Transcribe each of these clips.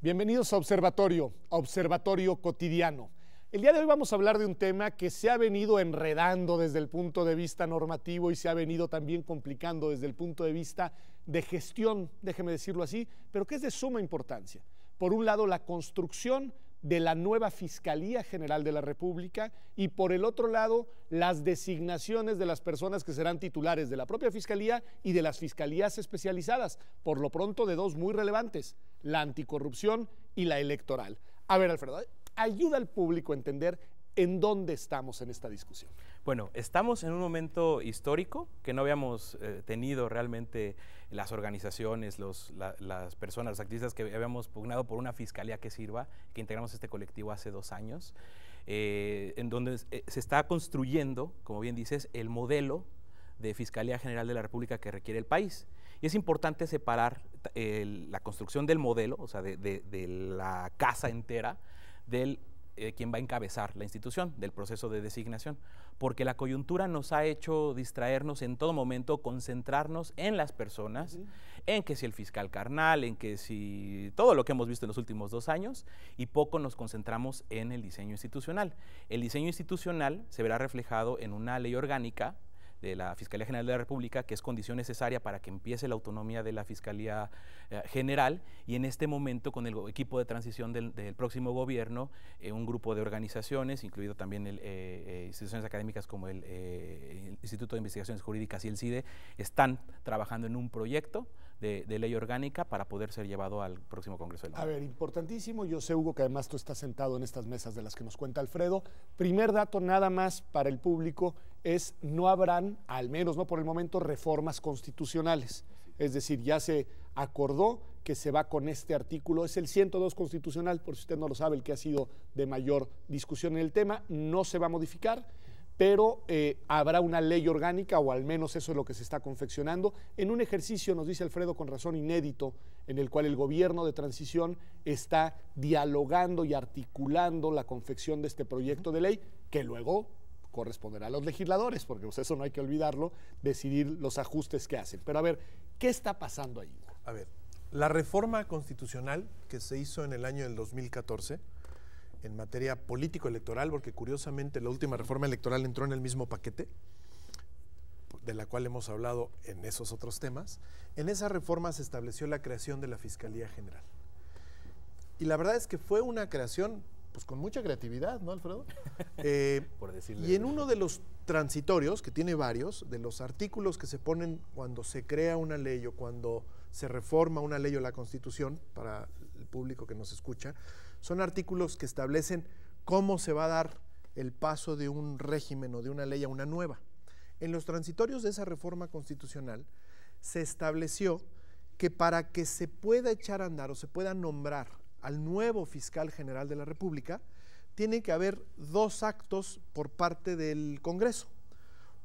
Bienvenidos a Observatorio Cotidiano. El día de hoy vamos a hablar de un tema que se ha venido enredando desde el punto de vista normativo y se ha venido también complicando desde el punto de vista de gestión, déjeme decirlo así, pero que es de suma importancia. Por un lado, la construcción de la nueva Fiscalía General de la República y por el otro lado, las designaciones de las personas que serán titulares de la propia Fiscalía y de las Fiscalías especializadas, por lo pronto de dos muy relevantes, la anticorrupción y la electoral. A ver, Alfredo, ayuda al público a entender en dónde estamos en esta discusión. Bueno, estamos en un momento histórico que no habíamos tenido realmente las organizaciones, las personas, los activistas que habíamos pugnado por una fiscalía que sirva, que integramos este colectivo hace 2 años, en donde se está construyendo, como bien dices, el modelo de Fiscalía General de la República que requiere el país. Y es importante separar la construcción del modelo, o sea, de la casa entera, del quien va a encabezar la institución, del proceso de designación, porque la coyuntura nos ha hecho distraernos en todo momento, concentrarnos en las personas, en que si el fiscal carnal, en que si todo lo que hemos visto en los últimos 2 años, y poco nos concentramos en el diseño institucional. El diseño institucional se verá reflejado en una ley orgánica de la Fiscalía General de la República, que es condición necesaria para que empiece la autonomía de la Fiscalía General, y en este momento con el equipo de transición del próximo gobierno, un grupo de organizaciones, incluido también instituciones académicas como el Instituto de Investigaciones Jurídicas y el CIDE, están trabajando en un proyecto de ley orgánica para poder ser llevado al próximo Congreso del Estado. A ver, importantísimo, yo sé, Hugo, que además tú estás sentado en estas mesas de las que nos cuenta Alfredo. Primer dato nada más para el público es no habrán, al menos no por el momento, reformas constitucionales. Es decir, ya se acordó que se va con este artículo, es el 102 constitucional, por si usted no lo sabe, el que ha sido de mayor discusión en el tema, no se va a modificar, pero habrá una ley orgánica, o al menos eso es lo que se está confeccionando, en un ejercicio, nos dice Alfredo con razón, inédito, en el cual el gobierno de transición está dialogando y articulando la confección de este proyecto de ley, que luego corresponderá a los legisladores, porque pues eso no hay que olvidarlo, decidir los ajustes que hacen. Pero a ver, ¿qué está pasando ahí? A ver, la reforma constitucional que se hizo en el año del 2014, en materia político-electoral, porque curiosamente la última reforma electoral entró en el mismo paquete, de la cual hemos hablado en esos otros temas. En esa reforma se estableció la creación de la Fiscalía General. Y la verdad es que fue una creación pues con mucha creatividad, ¿no, Alfredo? Por decirle. Y en uno de los transitorios, que tiene varios, de los artículos que se ponen cuando se crea una ley o cuando se reforma una ley o la Constitución, para el público que nos escucha, son artículos que establecen cómo se va a dar el paso de un régimen o de una ley a una nueva. En los transitorios de esa reforma constitucional se estableció que para que se pueda echar a andar o se pueda nombrar al nuevo fiscal general de la República, tiene que haber 2 actos por parte del Congreso.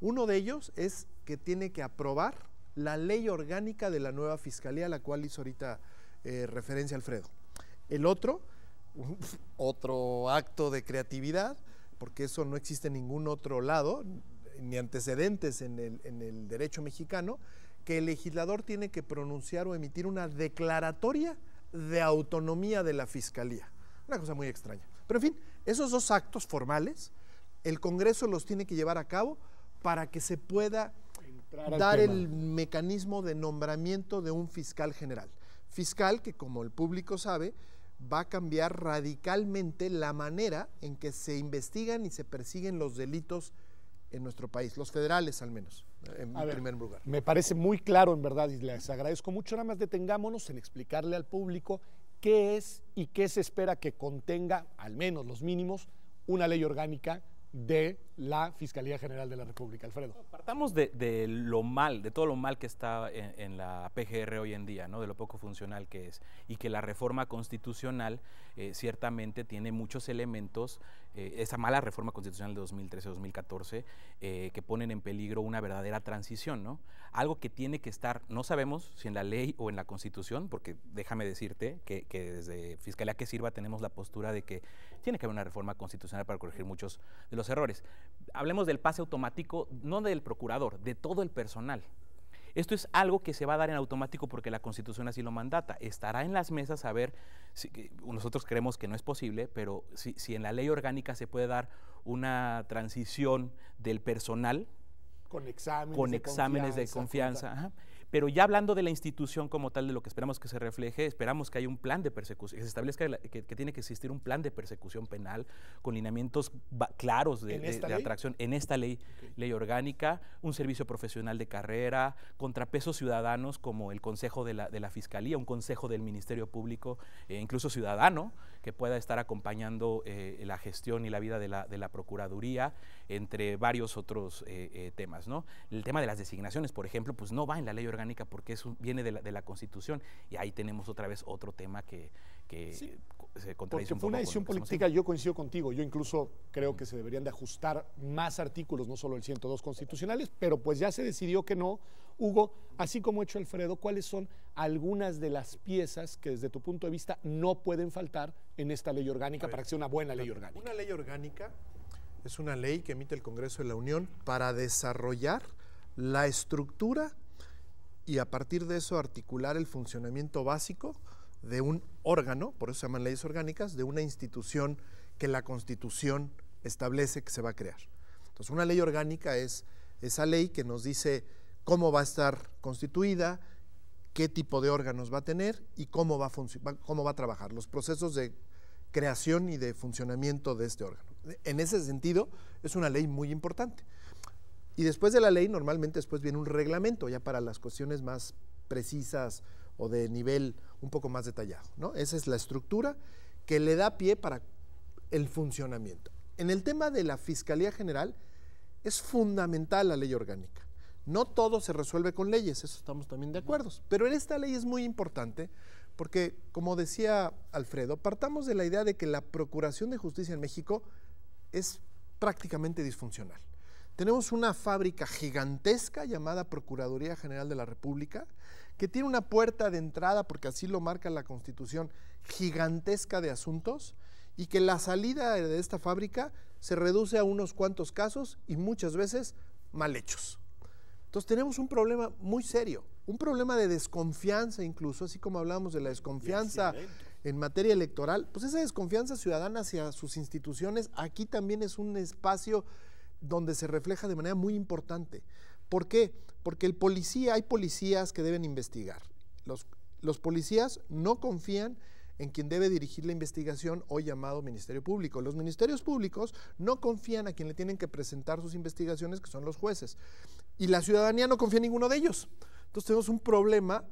Uno de ellos es que tiene que aprobar la ley orgánica de la nueva fiscalía, a la cual hizo ahorita referencia Alfredo. El otro acto de creatividad, porque eso no existe en ningún otro lado, ni antecedentes en el derecho mexicano, que el legislador tiene que pronunciar o emitir una declaratoria de autonomía de la Fiscalía. Una cosa muy extraña. Pero en fin, esos 2 actos formales, el Congreso los tiene que llevar a cabo para que se pueda dar el mecanismo de nombramiento de un fiscal general. Fiscal que, como el público sabe, va a cambiar radicalmente la manera en que se investigan y se persiguen los delitos en nuestro país, los federales al menos, en primer lugar. Me parece muy claro, en verdad, y les agradezco mucho. Nada más detengámonos en explicarle al público qué es y qué se espera que contenga, al menos los mínimos, una ley orgánica de la Fiscalía General de la República. Alfredo. Partamos de todo lo mal que está en la PGR hoy en día, ¿no? De lo poco funcional que es, y que la reforma constitucional ciertamente tiene muchos elementos, esa mala reforma constitucional de 2013-2014, que ponen en peligro una verdadera transición, ¿no? Algo que tiene que estar, no sabemos si en la ley o en la Constitución, porque déjame decirte que desde Fiscalía que Sirva tenemos la postura de que tiene que haber una reforma constitucional para corregir muchos de los errores. Hablemos del pase automático, no del procurador, de todo el personal. Esto es algo que se va a dar en automático porque la Constitución así lo mandata. Estará en las mesas a ver, nosotros creemos que no es posible, pero si en la ley orgánica se puede dar una transición del personal con exámenes de confianza. Ajá. Pero ya hablando de la institución como tal, de lo que esperamos que se refleje, esperamos que haya un plan de persecución, que se establezca que tiene que existir un plan de persecución penal con lineamientos claros de atracción en esta ley orgánica, un servicio profesional de carrera, contrapesos ciudadanos como el Consejo de la Fiscalía, un consejo del Ministerio Público, incluso ciudadano, que pueda estar acompañando la gestión y la vida de la Procuraduría, entre varios otros temas, ¿no? El tema de las designaciones, por ejemplo, pues no va en la ley orgánica porque viene de la Constitución, y ahí tenemos otra vez otro tema que se contradice un poco. Porque fue una decisión política, yo coincido contigo, yo incluso creo que se deberían de ajustar más artículos, no solo el 102 constitucionales, pero pues ya se decidió que no. Hugo, así como ha hecho Alfredo, ¿cuáles son algunas de las piezas que desde tu punto de vista no pueden faltar en esta ley orgánica para que sea una buena ley orgánica? Una ley orgánica es una ley que emite el Congreso de la Unión para desarrollar la estructura y a partir de eso articular el funcionamiento básico de un órgano, por eso se llaman leyes orgánicas, de una institución que la Constitución establece que se va a crear. Entonces, una ley orgánica es esa ley que nos dice cómo va a estar constituida, qué tipo de órganos va a tener y cómo va a trabajar, los procesos de creación y de funcionamiento de este órgano. En ese sentido, es una ley muy importante. Y después de la ley, normalmente después viene un reglamento, ya para las cuestiones más precisas o de nivel un poco más detallado, ¿no? Esa es la estructura que le da pie para el funcionamiento. En el tema de la Fiscalía General, es fundamental la ley orgánica. No todo se resuelve con leyes, eso estamos también de acuerdo, pero en esta ley es muy importante porque, como decía Alfredo, partamos de la idea de que la Procuración de Justicia en México es prácticamente disfuncional. Tenemos una fábrica gigantesca llamada Procuraduría General de la República, que tiene una puerta de entrada, porque así lo marca la Constitución, gigantesca de asuntos, y que la salida de esta fábrica se reduce a unos cuantos casos y muchas veces mal hechos. Entonces tenemos un problema muy serio, un problema de desconfianza incluso, así como hablamos de la desconfianza en materia electoral, pues esa desconfianza ciudadana hacia sus instituciones, aquí también es un espacio donde se refleja de manera muy importante. ¿Por qué? Porque hay policías que deben investigar. Los policías no confían en quien debe dirigir la investigación, hoy llamado Ministerio Público. Los ministerios públicos no confían a quien le tienen que presentar sus investigaciones, que son los jueces. Y la ciudadanía no confía en ninguno de ellos. Entonces tenemos un problema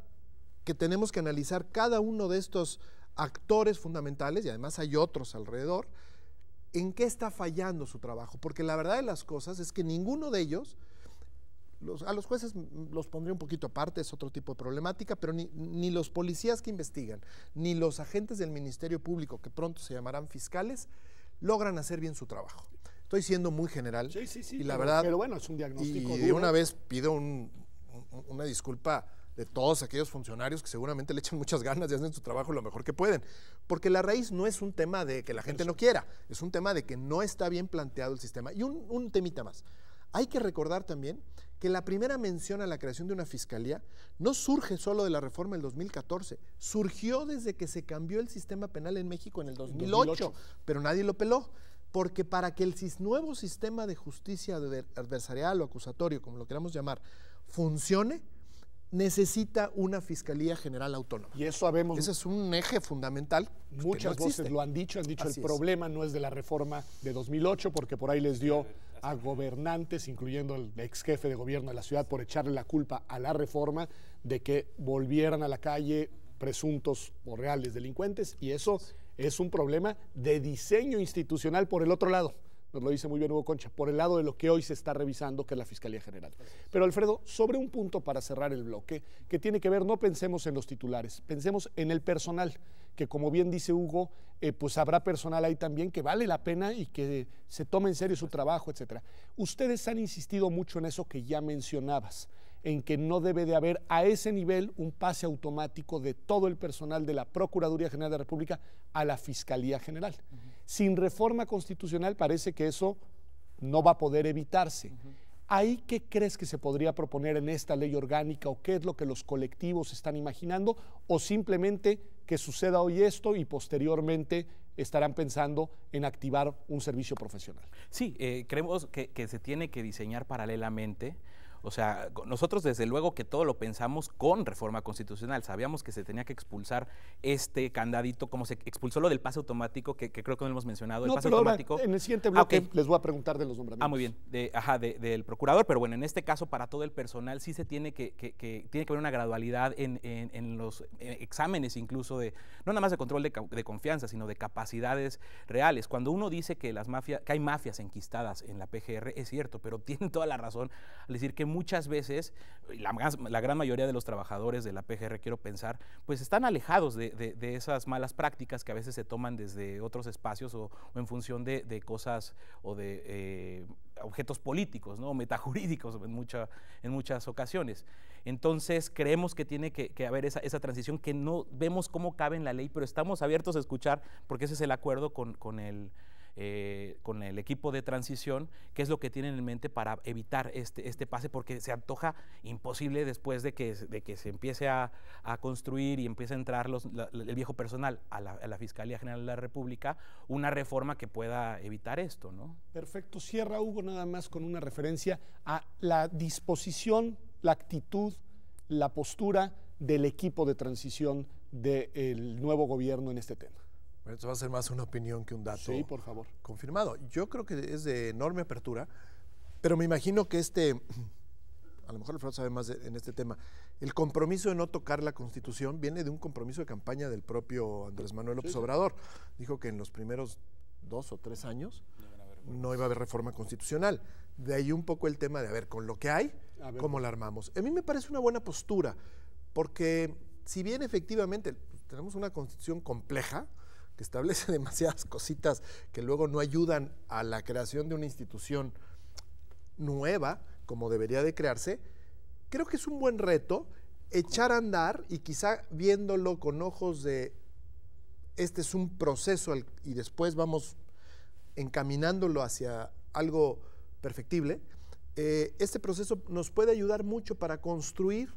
que tenemos que analizar cada uno de estos actores fundamentales, y además hay otros alrededor, en qué está fallando su trabajo, porque la verdad de las cosas es que ninguno de ellos, a los jueces los pondría un poquito aparte, es otro tipo de problemática, pero ni los policías que investigan, ni los agentes del Ministerio Público, que pronto se llamarán fiscales, logran hacer bien su trabajo. Estoy siendo muy general, sí, y la verdad, pero bueno, es un diagnóstico y duro. de una vez pido una disculpa de todos aquellos funcionarios que seguramente le echan muchas ganas y hacen su trabajo lo mejor que pueden, porque la raíz no es un tema de que la gente no quiera, es un tema de que no está bien planteado el sistema. Y un temita más, hay que recordar también que la primera mención a la creación de una fiscalía no surge solo de la reforma del 2014, surgió desde que se cambió el sistema penal en México en el 2008, pero nadie lo peló, porque para que el nuevo sistema de justicia adversarial o acusatorio, como lo queramos llamar, funcione, necesita una Fiscalía General Autónoma. Y eso sabemos. Ese es un eje fundamental. Muchas voces lo han dicho el problema no es de la reforma de 2008, porque por ahí les dio a gobernantes, incluyendo el ex jefe de gobierno de la ciudad, por echarle la culpa a la reforma de que volvieran a la calle presuntos o reales delincuentes, y eso es un problema de diseño institucional por el otro lado. Nos lo dice muy bien Hugo Concha, por el lado de lo que hoy se está revisando, que es la Fiscalía General. Pero Alfredo, sobre un punto para cerrar el bloque, que tiene que ver, no pensemos en los titulares, pensemos en el personal, que como bien dice Hugo, pues habrá personal ahí también que vale la pena y que se tome en serio su trabajo, etcétera. Ustedes han insistido mucho en eso que ya mencionabas, en que no debe de haber a ese nivel un pase automático de todo el personal de la Procuraduría General de la República a la Fiscalía General. Sin reforma constitucional parece que eso no va a poder evitarse. ¿Ahí qué crees que se podría proponer en esta ley orgánica o qué es lo que los colectivos están imaginando? ¿O simplemente que suceda hoy esto y posteriormente estarán pensando en activar un servicio profesional? Sí, creemos que se tiene que diseñar paralelamente. O sea, nosotros desde luego que todo lo pensamos con reforma constitucional. Sabíamos que se tenía que expulsar este candadito, como se expulsó lo del pase automático, que creo que no lo hemos mencionado. No, el pase pero automático. ahora, en el siguiente bloque okay. Les voy a preguntar de los nombramientos. Muy bien, del procurador, pero bueno, en este caso para todo el personal sí se tiene tiene que haber una gradualidad en los exámenes incluso no nada más de control de confianza, sino de capacidades reales. Cuando uno dice que hay mafias enquistadas en la PGR, es cierto, pero tienen toda la razón al decir que muchas veces la gran mayoría de los trabajadores de la PGR, quiero pensar, pues están alejados de esas malas prácticas que a veces se toman desde otros espacios o en función de cosas o de objetos políticos, ¿no? Metajurídicos en muchas ocasiones. Entonces creemos que tiene que haber esa transición que no vemos cómo cabe en la ley, pero estamos abiertos a escuchar, porque ese es el acuerdo con el equipo de transición, qué es lo que tienen en mente para evitar este pase, porque se antoja imposible después de que se empiece a construir y empiece a entrar el viejo personal a la Fiscalía General de la República, una reforma que pueda evitar esto, ¿no? Perfecto. Cierra, Hugo, nada más con una referencia a la disposición, la actitud, la postura del equipo de transición del nuevo gobierno en este tema. Bueno, esto va a ser más una opinión que un dato. Sí, por favor. Confirmado. Yo creo que es de enorme apertura, pero me imagino que a lo mejor Alfredo sabe más en este tema, el compromiso de no tocar la Constitución viene de un compromiso de campaña del propio Andrés Manuel López Obrador. Dijo que en los primeros 2 o 3 años no iba a haber reforma constitucional. De ahí un poco el tema de, a ver, con lo que hay, ¿cómo la armamos? A mí me parece una buena postura, porque si bien efectivamente tenemos una Constitución compleja, que establece demasiadas cositas que luego no ayudan a la creación de una institución nueva, como debería de crearse, creo que es un buen reto echar a andar y quizá viéndolo con ojos de este es un proceso y después vamos encaminándolo hacia algo perfectible. Este proceso nos puede ayudar mucho para construir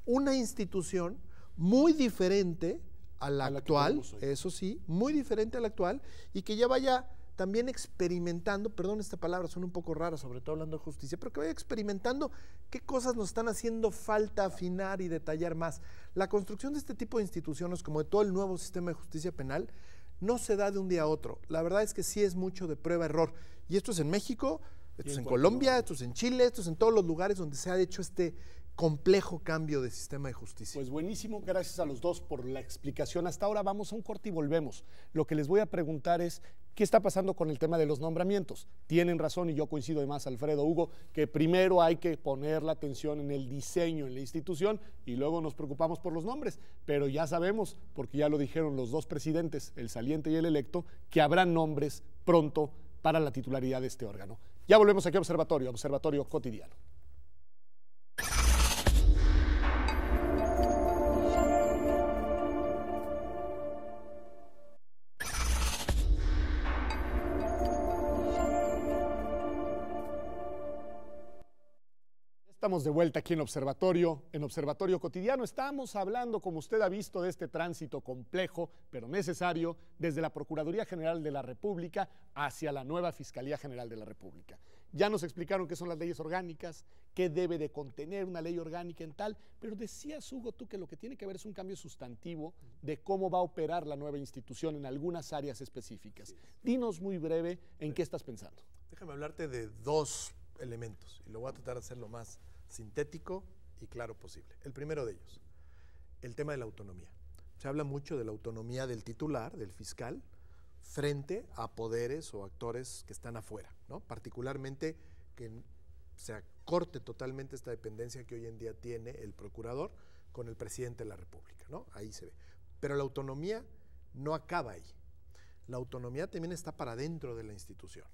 una institución muy diferente a la actual, eso sí, muy diferente a la actual, y que ya vaya también experimentando, perdón, esta palabra suena un poco rara, sobre todo hablando de justicia, pero que vaya experimentando qué cosas nos están haciendo falta afinar y detallar más. La construcción de este tipo de instituciones, como de todo el nuevo sistema de justicia penal, no se da de un día a otro. La verdad es que sí es mucho de prueba-error. Y esto es en México, esto es en Colombia, esto es en Chile, esto es en todos los lugares donde se ha hecho este complejo cambio de sistema de justicia. Pues buenísimo, gracias a los dos por la explicación. Hasta ahora vamos a un corte y volvemos. Lo que les voy a preguntar es, ¿qué está pasando con el tema de los nombramientos? Tienen razón y yo coincido además, Alfredo, Hugo, que primero hay que poner la atención en el diseño, en la institución, y luego nos preocupamos por los nombres. Pero ya sabemos, porque ya lo dijeron los dos presidentes, el saliente y el electo, que habrá nombres pronto para la titularidad de este órgano. Ya volvemos aquí a Observatorio Cotidiano. Estamos de vuelta aquí en Observatorio Cotidiano. Estamos hablando, como usted ha visto, de este tránsito complejo, pero necesario, desde la Procuraduría General de la República hacia la nueva Fiscalía General de la República. Ya nos explicaron qué son las leyes orgánicas, qué debe de contener una ley orgánica en tal, pero decías, Hugo, tú que lo que tiene que ver es un cambio sustantivo de cómo va a operar la nueva institución en algunas áreas específicas. Dinos muy breve en qué estás pensando. Déjame hablarte de 2 elementos y lo voy a tratar de hacer lo más sintético y claro posible. El primero de ellos, el tema de la autonomía. Se habla mucho de la autonomía del titular, del fiscal, frente a poderes o actores que están afuera, ¿no? Particularmente que se acorte totalmente esta dependencia que hoy en día tiene el procurador con el presidente de la República, ¿no? Ahí se ve. Pero la autonomía no acaba ahí. La autonomía también está para dentro de la institución.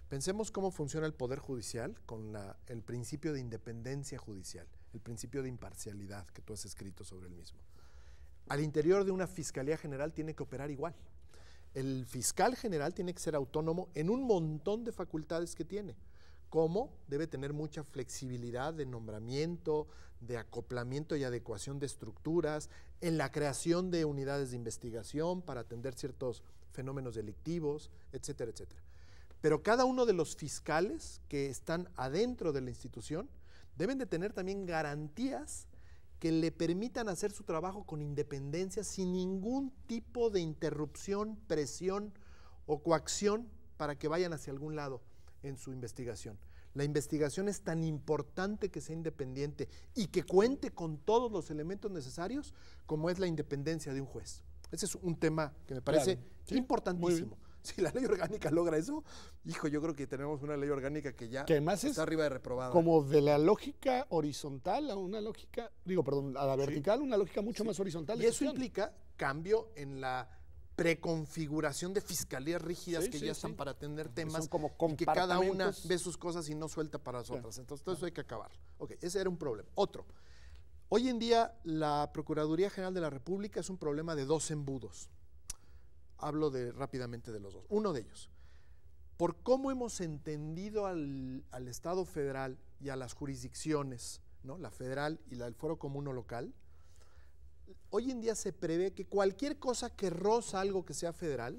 Pensemos cómo funciona el Poder Judicial con el principio de independencia judicial, el principio de imparcialidad que tú has escrito sobre el mismo. Al interior de una Fiscalía General tiene que operar igual. El fiscal general tiene que ser autónomo en un montón de facultades que tiene, cómo debe tener mucha flexibilidad de nombramiento, de acoplamiento y adecuación de estructuras, en la creación de unidades de investigación para atender ciertos fenómenos delictivos, etcétera, etcétera. Pero cada uno de los fiscales que están adentro de la institución deben de tener también garantías que le permitan hacer su trabajo con independencia, sin ningún tipo de interrupción, presión o coacción para que vayan hacia algún lado en su investigación. La investigación es tan importante que sea independiente y que cuente con todos los elementos necesarios como es la independencia de un juez. Ese es un tema que me parece importantísimo. Si la ley orgánica logra eso, hijo, yo creo que tenemos una ley orgánica que ya está arriba de reprobada. Como de la lógica horizontal a una lógica, a la vertical, una lógica mucho más horizontal. Y eso implica cambio en la preconfiguración de fiscalías rígidas que ya están para atender temas, como y que cada una ve sus cosas y no suelta para las otras. Entonces, todo eso hay que acabar. Ok, ese era un problema. Otro. Hoy en día, la Procuraduría General de la República es un problema de dos embudos. Hablo rápidamente de los dos. Uno de ellos, por cómo hemos entendido al Estado federal y a las jurisdicciones, ¿no? La federal y la del Fuero Común o local, hoy en día se prevé que cualquier cosa que roza algo que sea federal,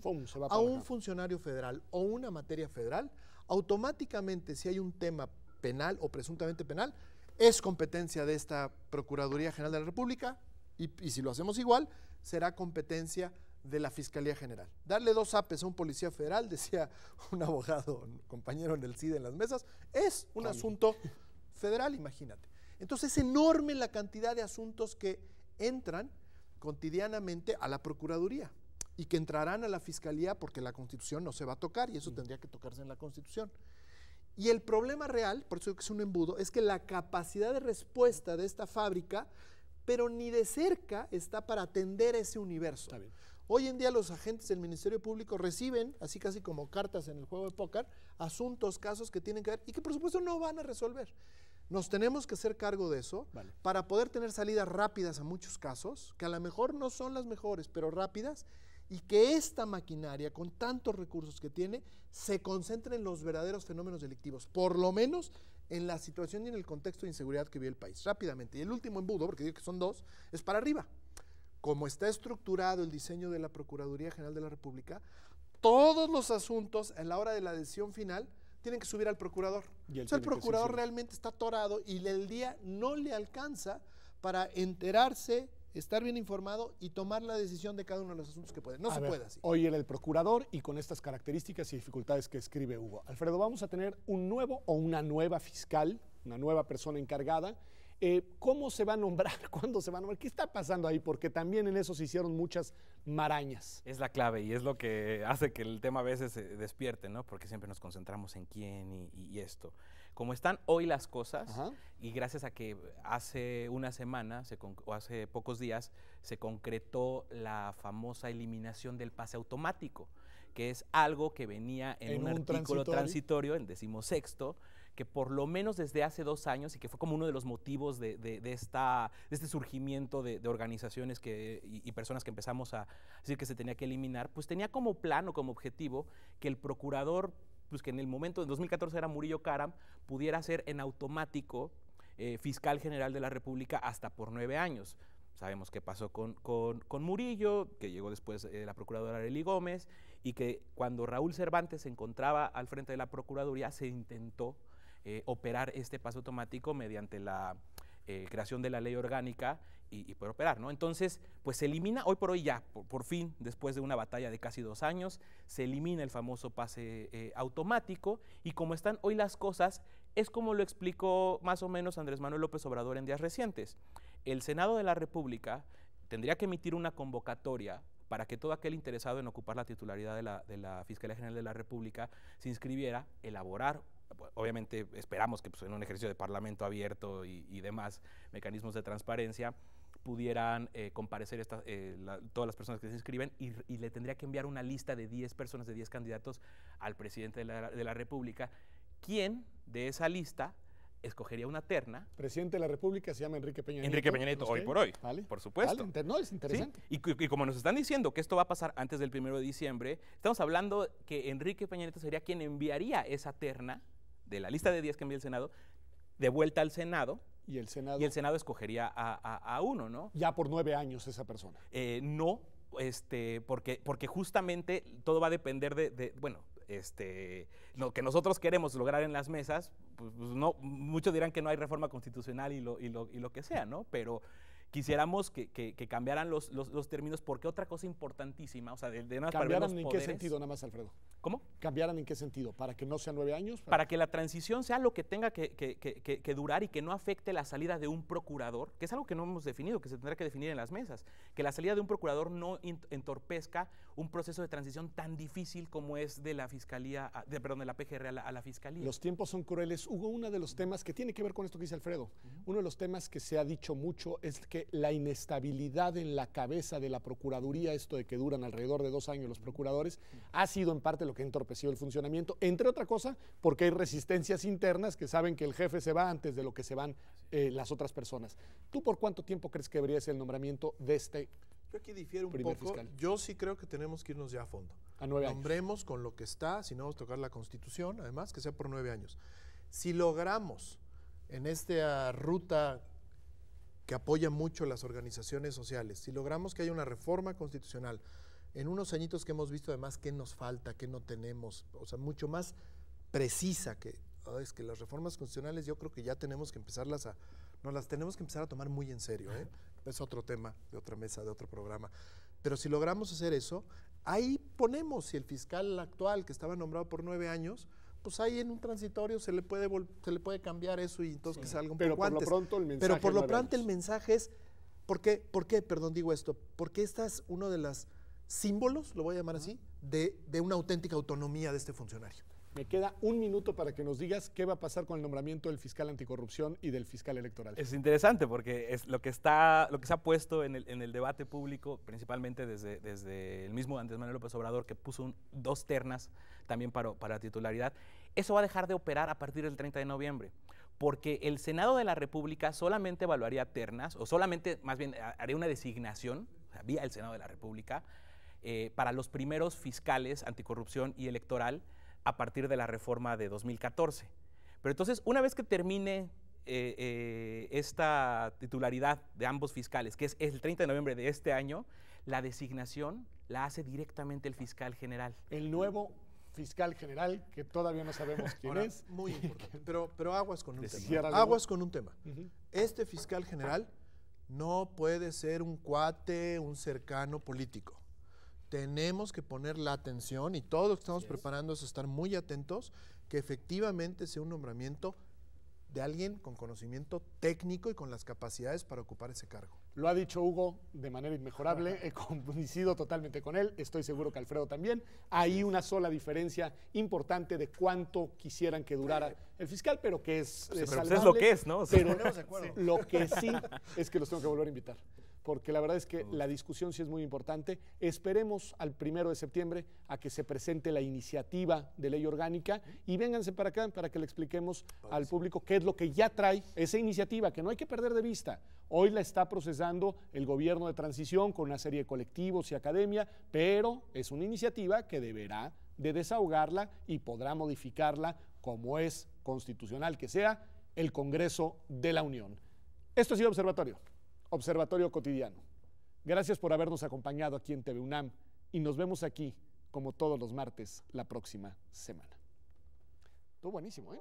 a un funcionario federal o una materia federal, automáticamente, si hay un tema penal o presuntamente penal, es competencia de esta Procuraduría General de la República y si lo hacemos igual, será competencia de la Fiscalía General. Darle 2 apes a un policía federal, decía un abogado, un compañero en el CIDE en las mesas, es un asunto federal, imagínate. Entonces es enorme la cantidad de asuntos que entran cotidianamente a la Procuraduría y que entrarán a la Fiscalía porque la Constitución no se va a tocar y eso tendría que tocarse en la Constitución. Y el problema real, por eso es un embudo, es que la capacidad de respuesta de esta fábrica, pero ni de cerca está para atender ese universo. Hoy en día los agentes del Ministerio Público reciben, así casi como cartas en el juego de póker, asuntos, casos que tienen que ver y que por supuesto no van a resolver. Nos tenemos que hacer cargo de eso para poder tener salidas rápidas a muchos casos, que a lo mejor no son las mejores, pero rápidas, y que esta maquinaria, con tantos recursos que tiene, se concentre en los verdaderos fenómenos delictivos, por lo menos en la situación y en el contexto de inseguridad que vive el país. Rápidamente. Y el último embudo, porque digo que son 2, es para arriba. Como está estructurado el diseño de la Procuraduría General de la República, todos los asuntos en la hora de la decisión final tienen que subir al procurador. Entonces el procurador realmente está atorado y el día no le alcanza para enterarse, estar bien informado y tomar la decisión de cada uno de los asuntos que puede. No se puede así. Hoy era el procurador y con estas características y dificultades que escribe Hugo. Alfredo, vamos a tener un nuevo o una nueva fiscal, una nueva persona encargada. ¿Cómo se va a nombrar? ¿Cuándo se va a nombrar? ¿Qué está pasando ahí? Porque también en eso se hicieron muchas marañas. Es la clave y es lo que hace que el tema a veces se despierte, ¿no? Porque siempre nos concentramos en quién y esto. Como están hoy las cosas, y gracias a que hace una semana o hace pocos días se concretó la famosa eliminación del pase automático, que es algo que venía en un artículo transitorio, el 16º, que por lo menos desde hace 2 años, y que fue como uno de los motivos de este surgimiento de organizaciones y personas que empezamos a decir que se tenía que eliminar, pues tenía como plan o como objetivo que el procurador, pues que en el momento, en 2014 era Murillo Karam, pudiera ser en automático fiscal general de la República hasta por 9 años. Sabemos qué pasó con Murillo, que llegó después la procuradora Arely Gómez, y que cuando Raúl Cervantes se encontraba al frente de la Procuraduría se intentó operar este pase automático mediante la creación de la ley orgánica y poder operar, ¿no? Entonces, pues se elimina, hoy por hoy ya, por fin, después de una batalla de casi 2 años, se elimina el famoso pase automático, y como están hoy las cosas, es como lo explicó más o menos Andrés Manuel López Obrador en días recientes. El Senado de la República tendría que emitir una convocatoria para que todo aquel interesado en ocupar la titularidad de la Fiscalía General de la República se inscribiera, elaborar, obviamente esperamos que pues, en un ejercicio de parlamento abierto y demás mecanismos de transparencia, pudieran comparecer todas las personas que se inscriben y le tendría que enviar una lista de 10 personas, de 10 candidatos al presidente de la República, quien de esa lista escogería una terna. Presidente de la República se llama Enrique Peña Nieto. Enrique Peña Nieto, hoy por hoy, por supuesto. No, es interesante. ¿Sí? Y como nos están diciendo que esto va a pasar antes del 1 de diciembre, estamos hablando que Enrique Peña Nieto sería quien enviaría esa terna de la lista de 10 que envía el Senado, de vuelta al Senado. Y el Senado. Y el Senado escogería a uno, ¿no? Ya por 9 años esa persona. No, porque justamente todo va a depender bueno, lo que nosotros queremos lograr en las mesas, pues no, muchos dirán que no hay reforma constitucional y lo que sea, ¿no? Pero quisiéramos que cambiaran los términos, porque otra cosa importantísima, o sea, de nada para ver los ¿Cambiaran en poderes, qué sentido, nada más, Alfredo? ¿Cómo? ¿Cambiaran en qué sentido? ¿Para que no sean 9 años? Para que la transición sea lo que tenga que durar y que no afecte la salida de un procurador, que es algo que no hemos definido, que se tendrá que definir en las mesas, que la salida de un procurador no entorpezca un proceso de transición tan difícil como es de la fiscalía, de la PGR a la fiscalía. Los tiempos son crueles. Hugo, uno de los temas que tiene que ver con esto que dice Alfredo, uno de los temas que se ha dicho mucho es que la inestabilidad en la cabeza de la Procuraduría, esto de que duran alrededor de 2 años los procuradores, ha sido en parte lo que ha entorpecido el funcionamiento, entre otra cosa, porque hay resistencias internas que saben que el jefe se va antes de lo que se van las otras personas. ¿Tú por cuánto tiempo crees que debería ser el nombramiento de este Yo aquí difiero un primer poco. fiscal? Yo sí creo que tenemos que irnos ya a fondo. A 9 años. Nombremos con lo que está, si no vamos a tocar la Constitución, además, que sea por 9 años. Si logramos en esta ruta que apoya mucho las organizaciones sociales, si logramos que haya una reforma constitucional, en unos añitos que hemos visto además qué nos falta, qué no tenemos, o sea, mucho más precisa es que las reformas constitucionales yo creo que ya tenemos que nos las tenemos que empezar a tomar muy en serio, ¿eh? Es otro tema de otra mesa, de otro programa. Pero si logramos hacer eso, ahí ponemos, si el fiscal actual que estaba nombrado por 9 años, pues ahí en un transitorio se le puede cambiar eso y entonces que salga un poco antes. Pero por lo pronto el mensaje es, ¿por qué? Perdón, digo esto, porque esta es uno de los símbolos, lo voy a llamar así, de una auténtica autonomía de este funcionario. Me queda 1 minuto para que nos digas qué va a pasar con el nombramiento del fiscal anticorrupción y del fiscal electoral. Es interesante porque es lo que se ha puesto en el debate público, principalmente desde el mismo Andrés Manuel López Obrador, que puso 2 ternas también para titularidad. Eso va a dejar de operar a partir del 30 de noviembre, porque el Senado de la República solamente evaluaría ternas, o solamente, más bien, haría una designación, o sea, vía el Senado de la República, para los primeros fiscales anticorrupción y electoral a partir de la reforma de 2014. Pero entonces, una vez que termine esta titularidad de ambos fiscales, que es el 30 de noviembre de este año, la designación la hace directamente el fiscal general. El nuevo fiscal general, que todavía no sabemos quién es. Muy importante, pero aguas con un tema. Aguas con un tema. Este fiscal general no puede ser un cuate, un cercano político. Tenemos que poner la atención y todos los que estamos preparando es estar muy atentos que efectivamente sea un nombramiento de alguien con conocimiento técnico y con las capacidades para ocupar ese cargo. Lo ha dicho Hugo de manera inmejorable, he coincidido totalmente con él, estoy seguro que Alfredo también. Hay una sola diferencia importante de cuánto quisieran que durara el fiscal, pero que es salvable. Es lo que es, ¿no? Pero lo que sí es que los tengo que volver a invitar, porque la verdad es que la discusión sí es muy importante. Esperemos al 1 de septiembre a que se presente la iniciativa de ley orgánica y vénganse para acá para que le expliquemos al público qué es lo que ya trae esa iniciativa, que no hay que perder de vista. Hoy la está procesando el gobierno de transición con una serie de colectivos y academia, pero es una iniciativa que deberá de desahogarla y podrá modificarla como es constitucional que sea el Congreso de la Unión. Esto ha sido Observatorio Cotidiano. Gracias por habernos acompañado aquí en TV UNAM y nos vemos aquí, como todos los martes, la próxima semana. Estuvo buenísimo, ¿eh?